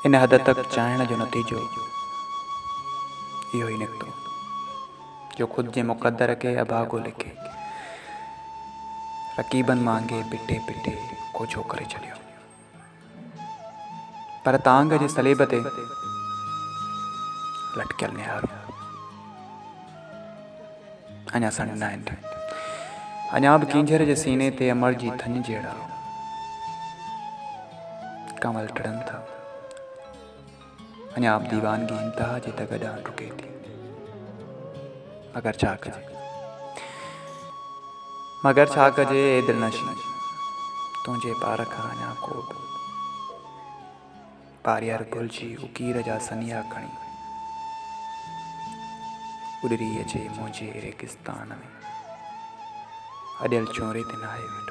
इन हद तक चाहण जो नतीजो इहो ही निकतो जो खुद जे मुक़द्दर के अभागो लिखे रकीबन मांगे पिटे पिटे कोझो करे छॾियो। पर तांग जे सलेब ते लटकियल निहारो अञा सन्ना आहिनि, अञा बि कींझर जे सीने ते अमर जी थञ जहिड़ा कमल टिड़नि था। अञा बि दीवानगी इंतहा जे दग ॾांहुं डुके थी। मगर छा कजे ए दिलनशी, तुंहिंजे पार खां अञा को बि पारियार घुलिजी उकीर जा सनिया खणी उॾरी अचे मुंहिंजे रेगिस्तान में अॾियल चोरे ते नाहे वेठो।